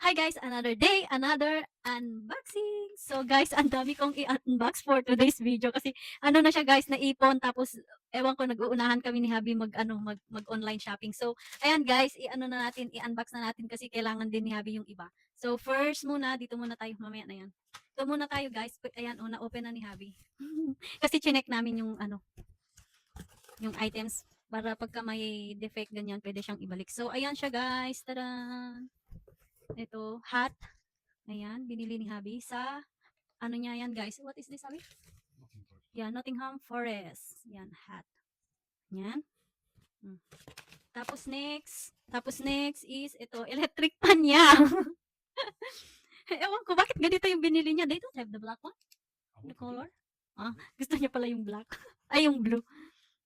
Hi guys, another day, another unboxing. So guys, ang dami kong i-unbox for today's video kasi ano na siya guys, naipon tapos ewan ko nag-uunahan kami ni Habi mag-online shopping. So ayan guys, i-ano na natin, i-unbox na natin kasi kailangan din ni Habi yung iba. So first muna, dito muna tayo mamaya na yan. Ito muna tayo guys. Ayan, na-open na ni Habi. Kasi chinek namin yung yung items para pagka may defect ganyan, pwede siyang ibalik. So ayan siya guys. Tada! Ito, hat. Ayan, binili ni Habi sa, ano niya yan guys. What is this, Habi? Yan, Nottingham Forest. Yan, hat. Yan. Hmm. Tapos next is ito, electric pan niya. Ewan ko, bakit ganito yung binili niya? They don't have the black one? The color? Ah, gusto niya pala yung black. Ay, yung blue.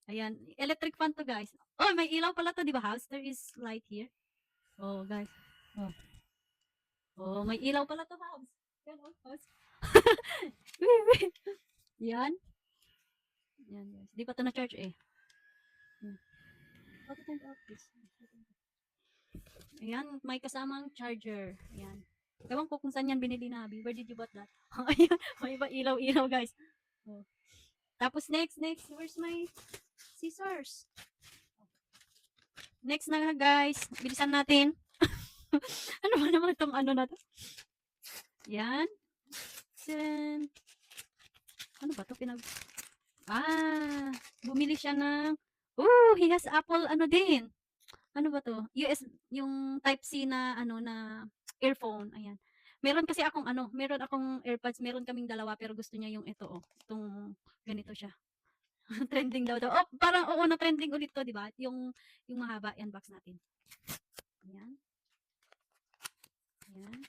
Ayan, electric fan to guys. Oh, may ilaw pala to, di ba, house? There is light here. Oh, guys. Oh, oh may ilaw pala to, house. Yan, oh, house. Yan. Yan, guys. Di pa to na-charge eh. How to turn off this? Ayan, may kasamang charger. Ayan. Ewan ko kung saan yan binili na, Habi. Where did you bought that? Ayan, may iba ilaw-ilaw, guys. Oh. Tapos next, where's my scissors? Next na guys, bilisan natin. Ano ba naman itong ano na to? Yan. Then, ano ba to? Bumili siya ng, he has Apple ano din. Ano ba to? Yung Type-C na ano na earphone. Ayan. Meron akong AirPods, meron kaming dalawa pero gusto niya yung ito itong ganito siya. Trending daw. Oh, parang oo na trending ulit to, 'di ba? Yung mahaba, yan box natin. Ayan. Ayan.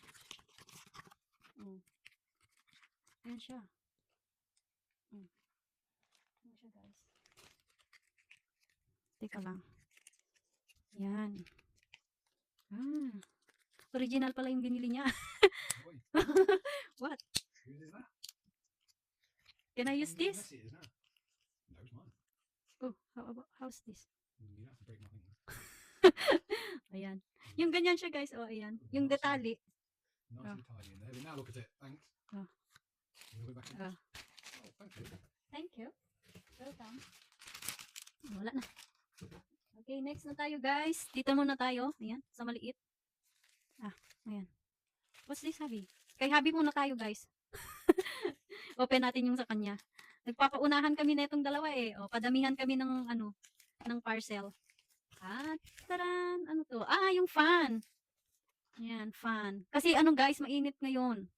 Oh. Ayan siya. Ayan siya, guys. Teka lang. Yan. Original pala yung binili niya. What? Can I use this? Oh, how's this? Ayan. Yung ganyan siya guys. Oh, ayan. Yung detali. Now look at it. Thanks. Oh. Thank you. Thank you. Welcome. Wala na. Okay, next na tayo guys. Dito muna tayo. Ayan, sa maliit. Ayan. What's this, Habi? Kay Habi muna tayo guys. Open natin yung sa kanya. Nagpapaunahan kami na itong dalawa eh. O, padamihan kami ng ng parcel. Taran! Ano to? Yung fan. Ayan, fan. Kasi guys, mainit ngayon.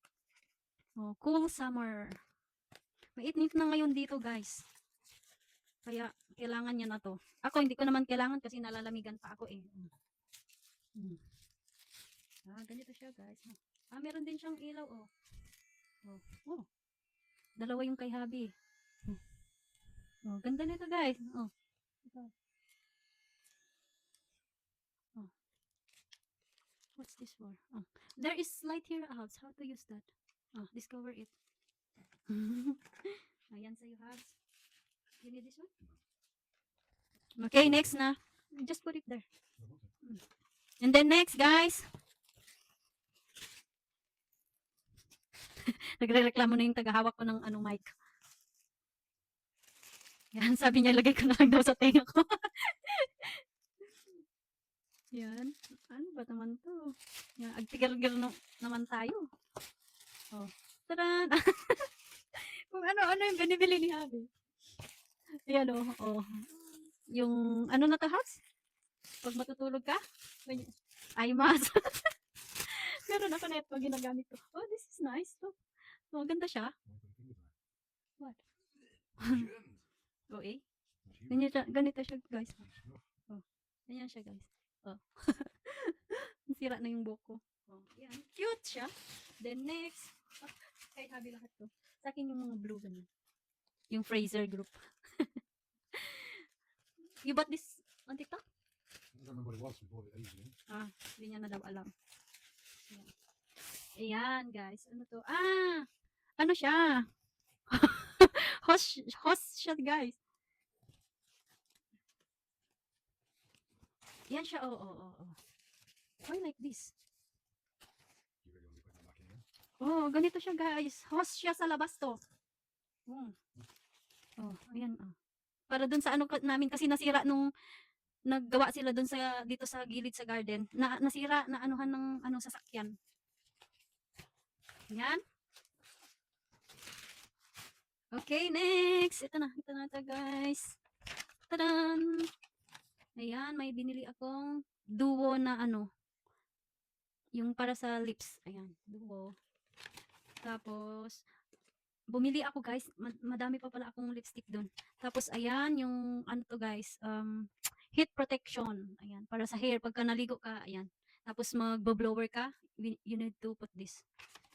Oh, cool summer. Mainit na ngayon dito guys. Kaya, kailangan niya na to. Ako, hindi ko naman kailangan kasi nalalamigan pa ako eh. Ganito siya guys. Meron din siyang ilaw oh. Oh. Dalawa yung kay Habi. Oh, ganda nito guys. Oh. Ito. Oh. What's this for? Oh. There is light here house. How to use that? Oh, discover it. Ayan sa'yo house. You need this one? Okay, next na. Just put it there. And then next, guys. Nagre-reklamo na yung tagahawak ko ng mic. Yan, sabi niya, lagay ko na lang daw sa tenga ko. Yan. Ano ba naman to? Yan, agtigar-gar naman tayo. Oh. Taran! Kung ano yung binibili ni Habi. Yan oh. Yung, ano na to, house? Pag matutulog ka? Ay, mas. Meron ako na ito, ginagamit ko. Oh, this is nice. To. Oh, ganda siya. What? Oh, eh? Ganito siya, guys. Oh, ganyan siya, guys. Oh. Sira na yung buko. Oh, yan. Cute siya. Then next, kahit Habi lahat to. Sa akin yung mga blue ganyan. Yung Fraser group. You bought this on TikTok? I don't remember what it was. We bought it ages ago. Hindi niya na daw alam. Ayan, guys. Ano to? Ano siya? Host siya, guys. Yan siya. Oh. Why like this? Oh, ganito siya guys. Host siya sa labas to. Oh, oh ayan. Oh. Para dun sa ano namin kasi nasira nung naggawa sila dun sa dito sa gilid sa garden. Nasira na anuhan ng ano sasakyan. Yan. Okay, next. Ito na ito guys. Tadan! Ayan, may binili akong duo na ano, yung para sa lips. Ayan, duo. Tapos, bumili ako guys, madami pa pala akong lipstick dun. Tapos, ayan, yung ano to guys, heat protection. Ayan, para sa hair, pagka naligo ka, ayan. Tapos, magbo-blower ka, you need to put this.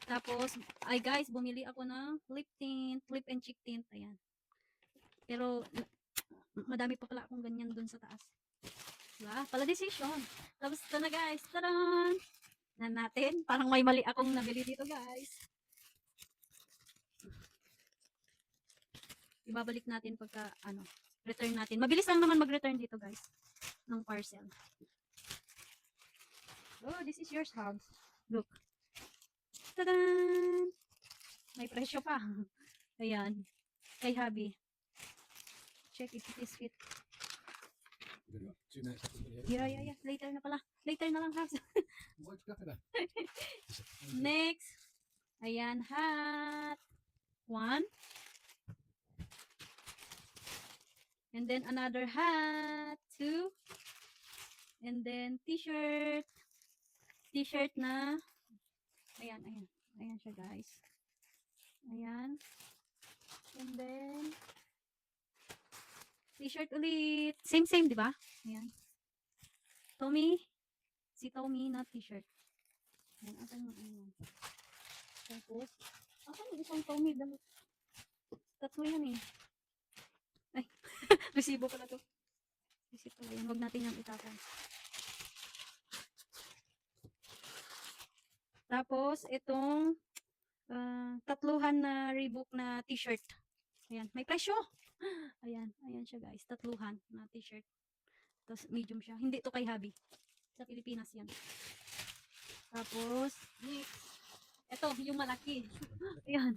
Tapos, ay guys, bumili ako ng lip tint, lip and cheek tint. Ayan. Pero, madami pa pala akong ganyan dun sa taas. Diba? Pala decision. Tapos ito na guys. Taran! Na natin. Parang may mali akong nabili dito guys. Ibabalik natin pagka ano, return natin. Mabilis lang naman mag-return dito guys. Ng parcel. Oh, this is yours hug. Look. Tadan! May presyo pa. Ayan. Kay hubby. Check if it is fit. We've got 2 minutes left of the video. Yeah. Later na pala. Later na lang hugs. Why'd you cut it then? Next. Ayan, hat. 1. And then another hat. 2. And then t-shirt. T-shirt na. Ayan. Ayan siya guys. Ayan. And then t-shirt ulit. Same, di ba? Ayan. Tommy. Si Tommy na t-shirt. Ayan, ayan. Tapos, asan yung isang Tommy? Tatlo yan eh. Ay, resibo pala to. Resibo pala yan. Huwag natin yung itapon. Tapos, itong tatluhan na Reebok na t-shirt. Ayan, may presyo. Ayan siya guys. Tatluhan na t-shirt. Tapos, medium siya. Hindi to kay hubby. Sa Pilipinas yan. Tapos, next. Ito, yung malaki. Ayan.